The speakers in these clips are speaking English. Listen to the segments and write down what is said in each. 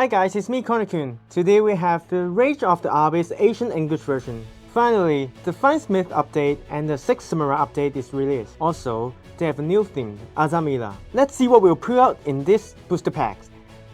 Hi guys, it's me CornerKun. Today we have the Rage of the Abyss Asian English version. Finally, the Fiend Smith update and the 6 Samurai update is released. Also, they have a new theme, Azamila. Let's see what we'll pull out in this booster pack.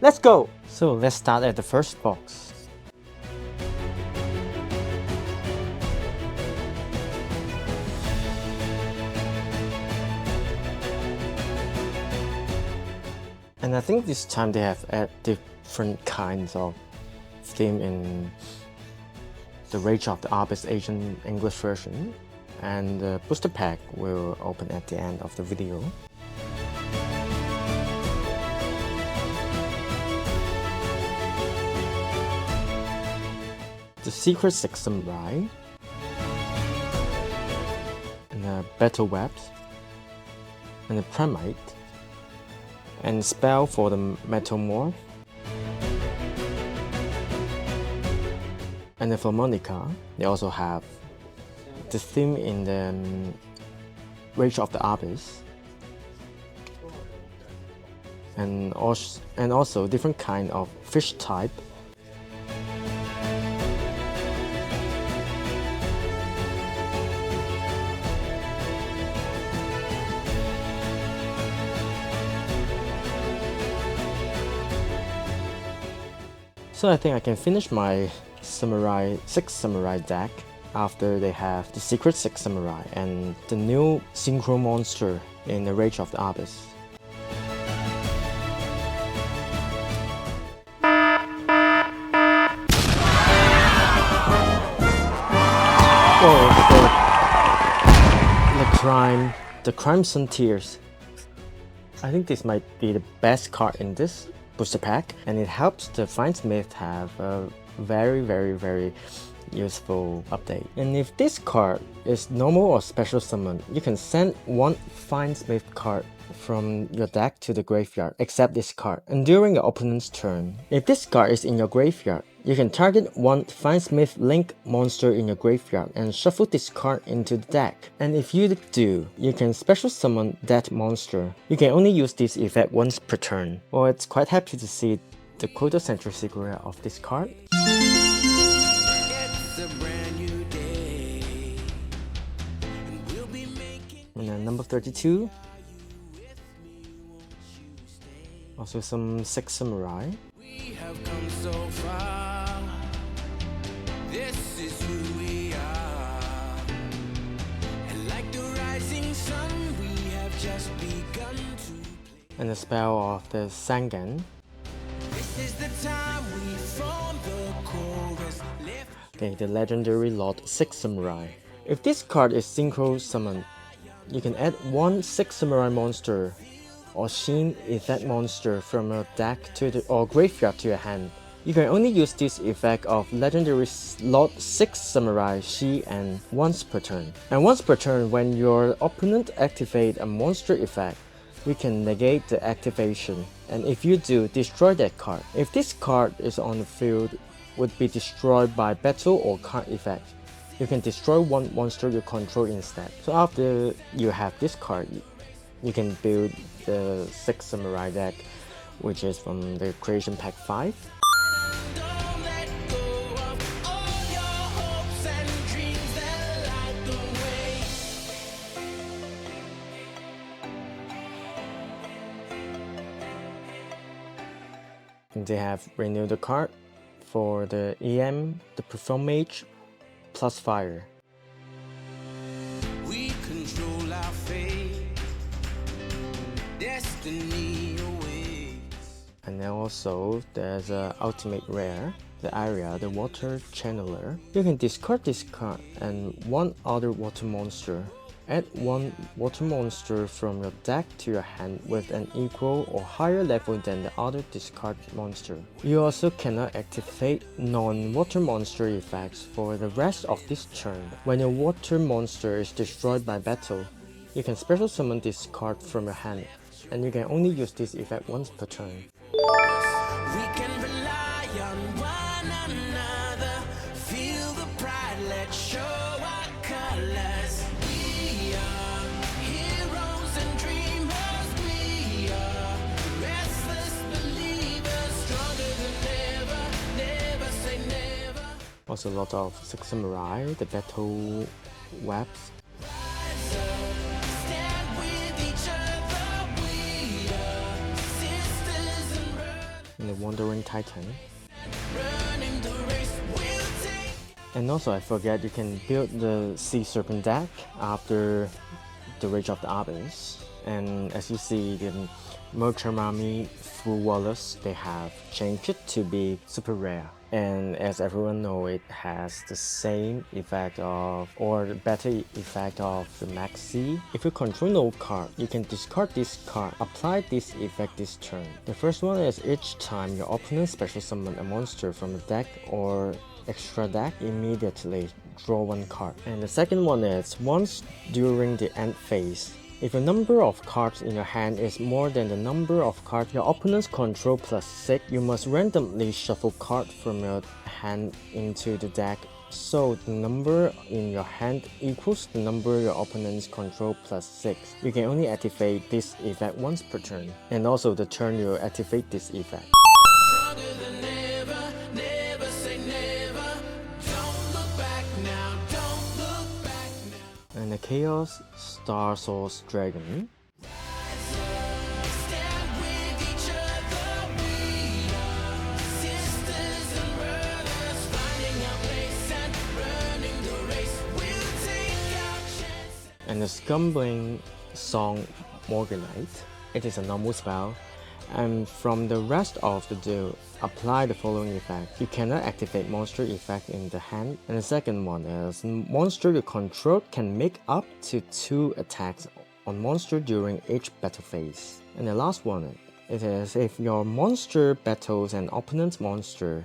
Let's go! So let's start at the first box. And I think this time they have added different kinds of theme in the Rage of the Abyss Asian English version, and the booster pack will open at the end of the video. The Secret 6 Samurai, and the Battle Webs, and the Primate, and spell for the Metamorph, and for Monica, they also have the theme in the Rage of the Abyss, and also different kind of fish type. So I think I can finish my 6 Samurai deck after they have the Secret 6 Samurai and the new Synchro monster in the Rage of the Abyss. Oh, the Crimson Tears. I think this might be the best card in this booster pack, and it helps the Fiend Smith have a very useful update. And if this card is normal or special summon, you can send one Fiend Smith card from your deck to the graveyard, except this card, and during your opponent's turn. If this card is in your graveyard, you can target one Fiend Smith Link monster in your graveyard and shuffle this card into the deck. And if you do, you can special summon that monster. You can only use this effect once per turn. Well, it's quite happy to see the Koto-centric secret of this card. And then number 32. Also some 6 Samurai. We have come so far. This is who we are. And like the rising sun, we have just begun to play. And the spell of the Sangan. This is the time we form the chorus. Okay, the legendary Lord 6 Samurai. If this card is synchro summoned, you can add one 6 Samurai monster or Sheen effect monster from your deck or graveyard to your hand. You can only use this effect of legendary Lord 6 Samurai Sheen once per turn. And once per turn, when your opponent activates a monster effect, you can negate the activation. And if you do, destroy that card. If this card is on the field, would be destroyed by battle or card effect. You can destroy one monster you control instead. So after you have this card, you can build the 6 Samurai deck, which is from the Creation Pack 5. And they have renewed the card for the EM, the Perform Mage, plus Fire. We control our fate. Destiny awaits. And then also there's a ultimate rare, the Area, the Water Channeler. You can discard this card and one other water monster. Add one water monster from your deck to your hand with an equal or higher level than the other discard monster. You also cannot activate non-water monster effects for the rest of this turn. When your water monster is destroyed by battle, you can special summon this card from your hand, and you can only use this effect once per turn. We can rely on one another, feel the pride, let's show our colors. We are heroes and dreamers, we are restless believers, stronger than ever. also a lot of Six Samurai, the battle webs. And the Wandering Titan. And also I forget you can build the Sea Serpent deck after the Rage of the Abyss. And as you see, the Merchant Army through Wallace, they have changed it to be super rare. And as everyone knows, it has the same effect of, or the better effect of the Maxi. If you control no card, you can discard this card, apply this effect this turn. The first one is each time your opponent special summon a monster from the deck or extra deck, immediately draw one card. And the second one is once during the end phase, if the number of cards in your hand is more than the number of cards your opponents control plus 6, you must randomly shuffle cards from your hand into the deck so the number in your hand equals the number your opponents control plus 6. You can only activate this effect once per turn, and also the turn you activate this effect. And the Chaos Star Source Dragon. And the Scumbling Song Morganite. It is a normal spell, and from the rest of the deal, apply the following effect. You cannot activate monster effect in the hand. And the second one is monster you control can make up to 2 attacks on monster during each battle phase. And the last one, it is if your monster battles an opponent's monster,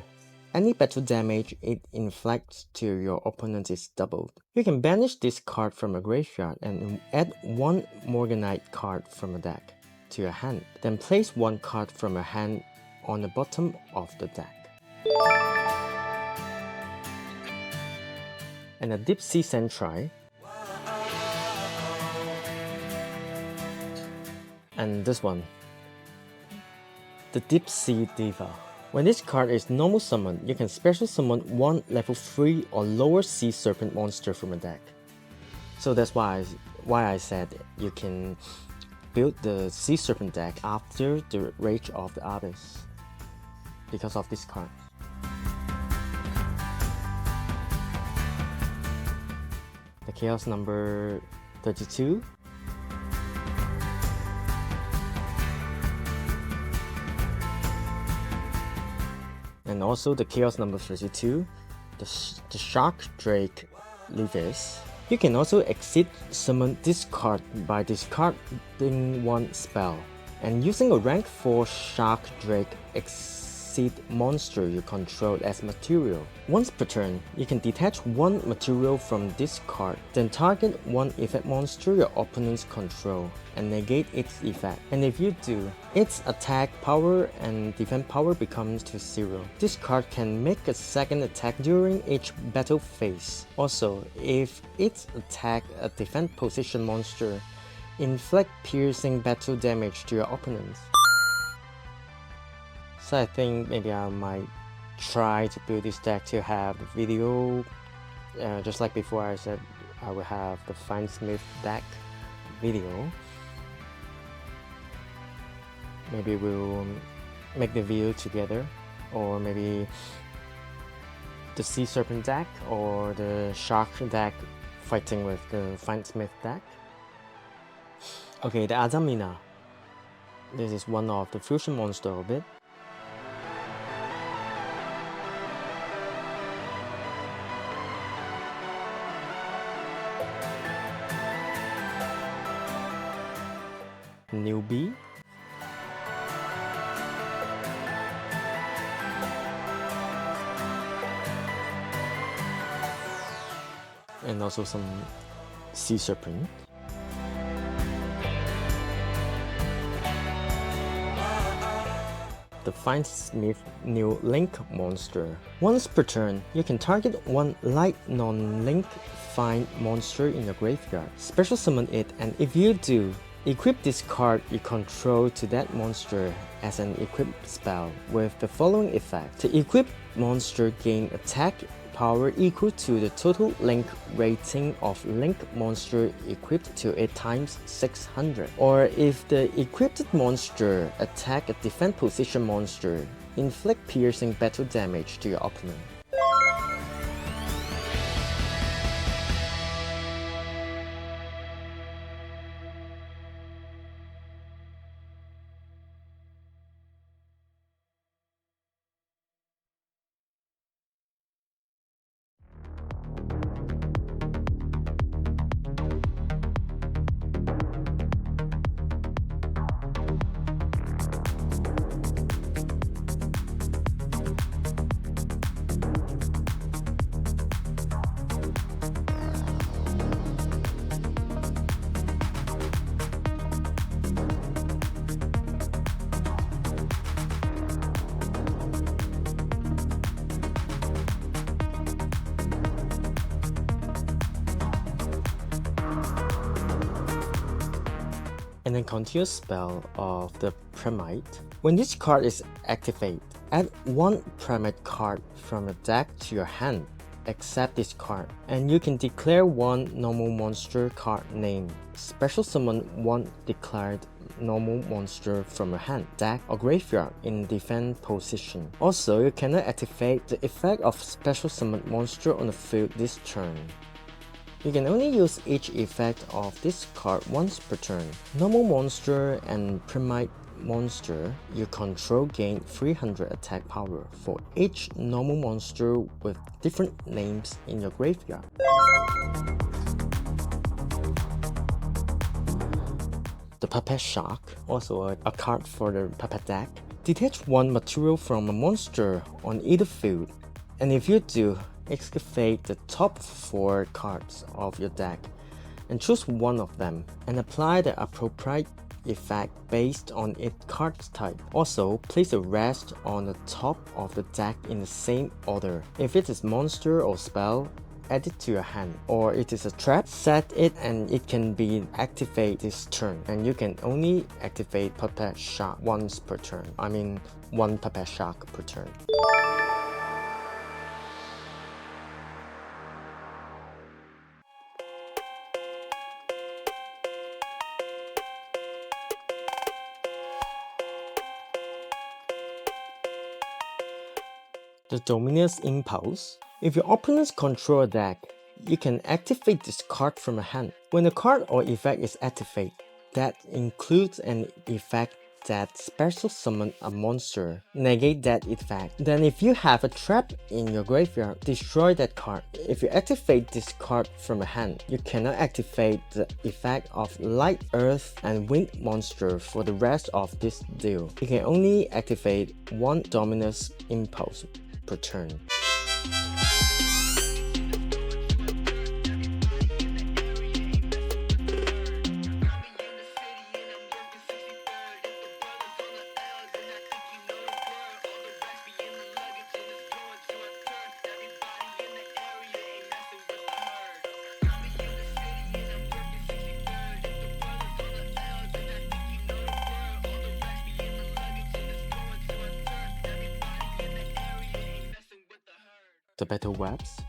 any battle damage it inflicts to your opponent is doubled. You can banish this card from a graveyard and add 1 Morganite card from a deck to your hand. Then place 1 card from your hand on the bottom of the deck. And a Deep Sea Sentry. And this one, the Deep Sea Diva. When this card is normal summon, you can special summon 1 level 3 or lower Sea Serpent monster from a deck. So that's why I said you can build the Sea Serpent deck after the Rage of the Abyss because of this card. The Chaos number 32. And also the Chaos number 32, the Shark Drake Levis. You can also exit summon this card by discarding 1 spell and using a rank 4 Shark Drake exit monster you control as material. Once per turn, you can detach 1 material from this card, then target 1 effect monster your opponents control and negate its effect. And if you do, its attack power and defense power becomes to 0. This card can make a second attack during each battle phase. Also, if its attack a defense position monster, inflict piercing battle damage to your opponents. So I think maybe I might try to build this deck to have the video, just like before I said I will have the Fiend Smith deck video. Maybe we'll make the video together, or maybe the Sea Serpent deck or the Shark deck fighting with the Fiend Smith deck. Okay, the Azamina. This is one of the fusion monster of it. Newbie. And also some Sea Serpent. The Fiend Smith new Link monster. Once per turn, you can target 1 light non-link Fiend monster in your graveyard. Special summon it, and if you do, equip this card you control to that monster as an equipped spell with the following effect. The equipped monster gain attack power equal to the total link rating of link monster equipped to it times 600. Or if the equipped monster attack a defense position monster, inflict piercing battle damage to your opponent. And then continuous spell of the Primite. When this card is activated, add one Primite card from your deck to your hand, except this card, and you can declare one normal monster card name. Special summon one declared normal monster from your hand, deck, or graveyard in defense position. Also, you cannot activate the effect of special summon monster on the field this turn. You can only use each effect of this card once per turn. Normal monster and Primite monster you control gain 300 attack power for each normal monster with different names in your graveyard. The Puppet Shark, also a card for the Puppet deck. Detach one material from a monster on either field, and if you do, excavate the top 4 cards of your deck and choose one of them and apply the appropriate effect based on its card type. Also, place the rest on the top of the deck in the same order. If it is monster or spell, add it to your hand, or it is a trap, set it and it can be activated this turn, and you can only activate Puppet Shark once per turn. I mean, one Puppet Shark per turn. The Dominus Impulse. If your opponents control a deck, you can activate this card from a hand. When a card or effect is activated, that includes an effect that special summon a monster, negate that effect. Then if you have a trap in your graveyard, destroy that card. If you activate this card from a hand, you cannot activate the effect of Light, Earth, and Wind monster for the rest of this deal. You can only activate one Dominus Impulse per turn. The Battle Webs.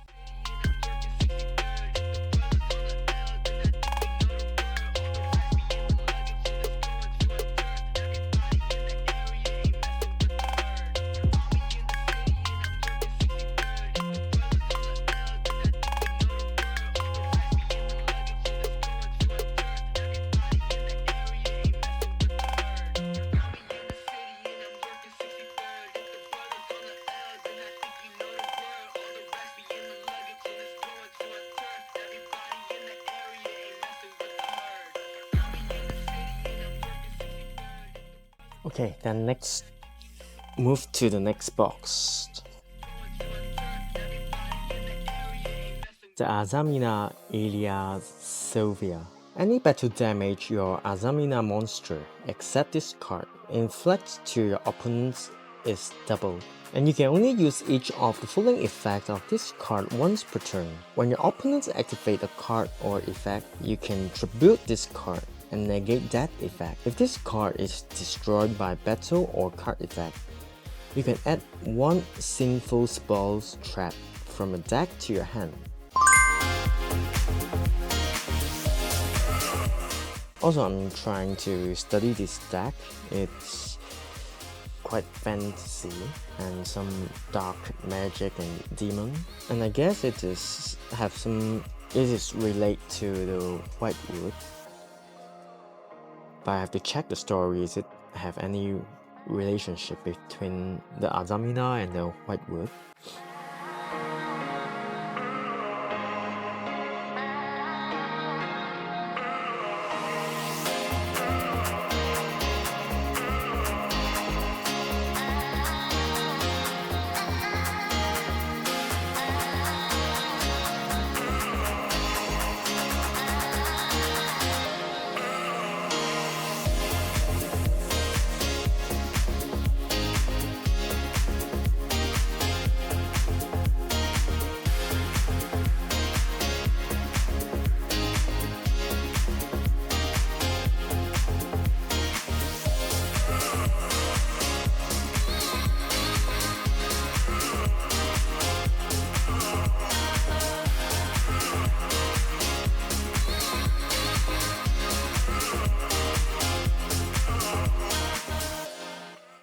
Okay, then next, move to the next box. The Azamina Ilia Sylvia. Any battle damage your Azamina monster, except this card, inflicts to your opponents is doubled. And you can only use each of the following effects of this card once per turn. When your opponents activate a card or effect, you can tribute this card and negate that effect. If this card is destroyed by battle or card effect, you can add one Sinful Spells trap from a deck to your hand. Also, I'm trying to study this deck. It's quite fantasy and some dark magic and demon, and I guess it is relate to the white wood. But I have to check the story. Is it have any relationship between the Azamina and the white wood?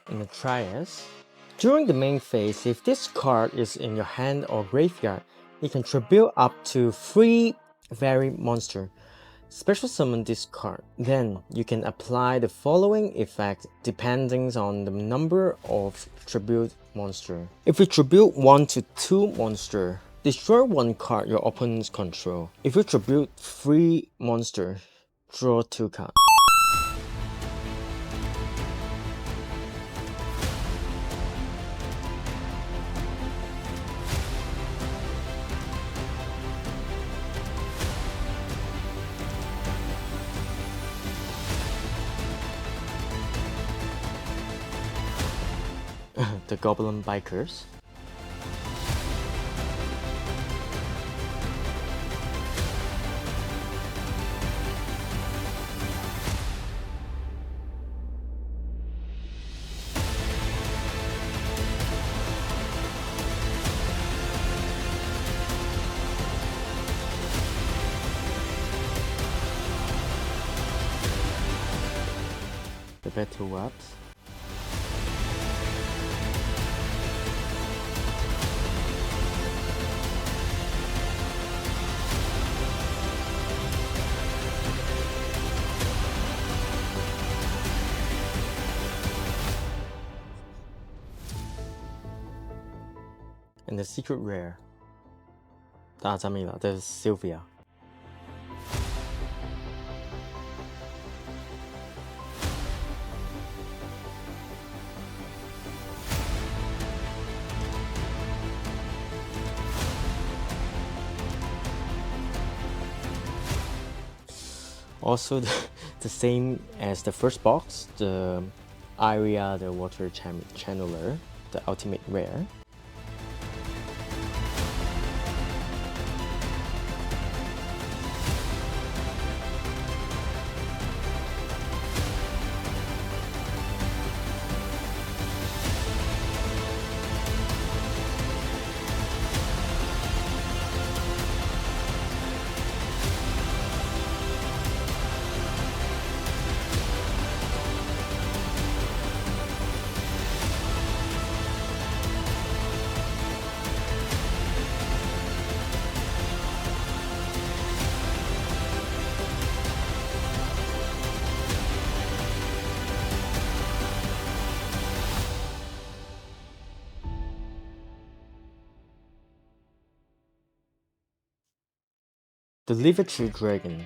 In the trias, during the main phase, if this card is in your hand or graveyard, you can tribute up to 3 varied monster. Special summon this card. Then you can apply the following effect depending on the number of tribute monster. If you tribute 1 to 2 monster, destroy 1 card your opponent's control. If you tribute 3 monster, draw 2 cards. The Goblin Bikers. The Battle Webs. And the secret rare, the Azamila, the Sylvia. Also, the same as the first box, the Aria, the Water Channeler, the ultimate rare. The Liver-Tree Dragon,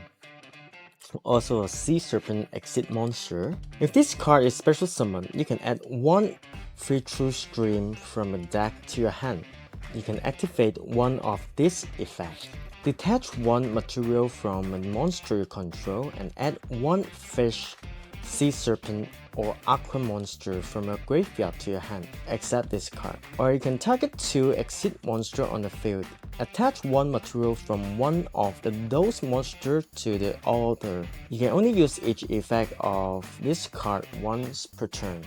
also a Sea Serpent exit monster. If this card is special summoned, you can add 1 free true stream from a deck to your hand. You can activate one of this effect. Detach 1 material from a monster you control and add 1 fish, sea serpent, or aqua monster from a graveyard to your hand, except this card. Or you can target 2 exit monster on the field. Attach 1 material from one of those monsters to the other. You can only use each effect of this card once per turn.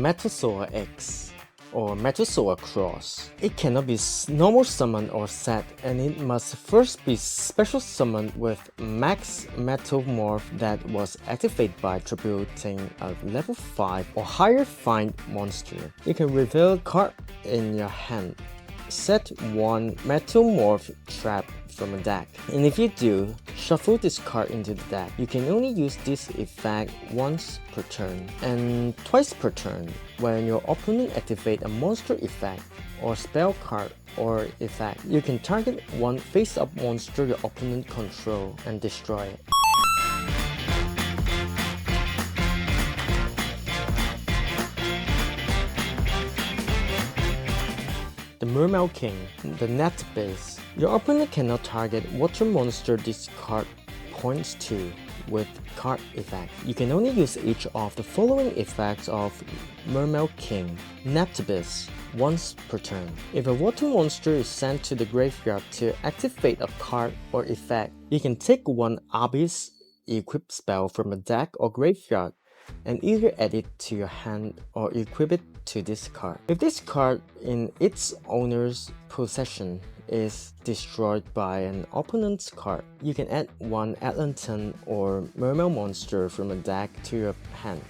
Metasaur X or Metasaur Cross. It cannot be normal summoned or set, and it must first be special summoned with max Metamorph that was activated by tributing a level 5 or higher Fiend monster. You can reveal a card in your hand. Set one Metamorph trap from a deck, and if you do, shuffle this card into the deck. You can only use this effect once per turn and twice per turn when your opponent activates a monster effect or spell card or effect. You can target one face-up monster your opponent controls and destroy it. The Mermaid King, the net base. Your opponent cannot target water monster this card points to with card effect. You can only use each of the following effects of Mermaid King, Neptibus, once per turn. If a water monster is sent to the graveyard to activate a card or effect, you can take one Abyss equipped spell from a deck or graveyard and either add it to your hand or equip it to this card. If this card in its owner's possession is destroyed by an opponent's card, you can add one Atlantan or Mermaid monster from a deck to your hand.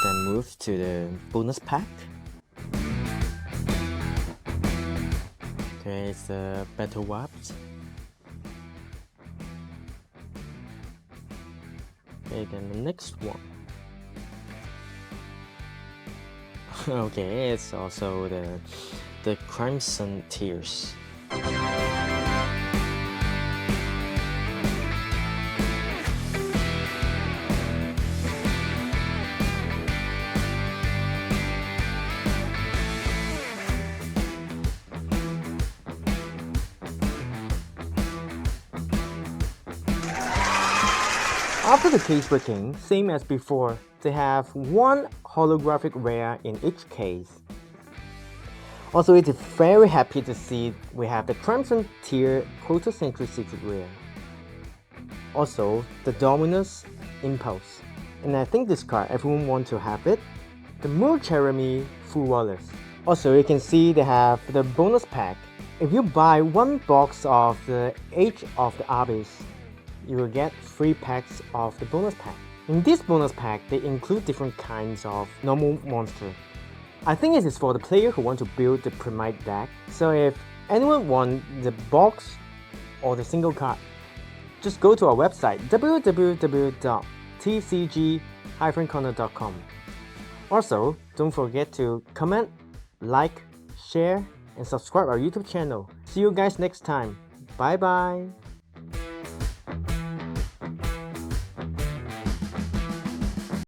Then move to the bonus pack. Okay, it's the Battle Wrapped. Okay, then the next one. Okay, it's also the Crimson Tears. After the case breaking, same as before, they have one holographic rare in each case. Also, it is very happy to see we have the Crimson Tier Quintessential Secret Rare. Also, the Dominus Impulse. And I think this card, everyone wants to have it. The Moon Jeremy Full Wallace. Also, you can see they have the bonus pack. If you buy one box of the Age of the Abyss, you will get 3 packs of the bonus pack. In this bonus pack, they include different kinds of normal monster. I think it is for the player who want to build the Primite deck. So if anyone wants the box or the single card, just go to our website www.tcg-corner.com. Also, don't forget to comment, like, share, and subscribe our YouTube channel. See you guys next time. Bye bye.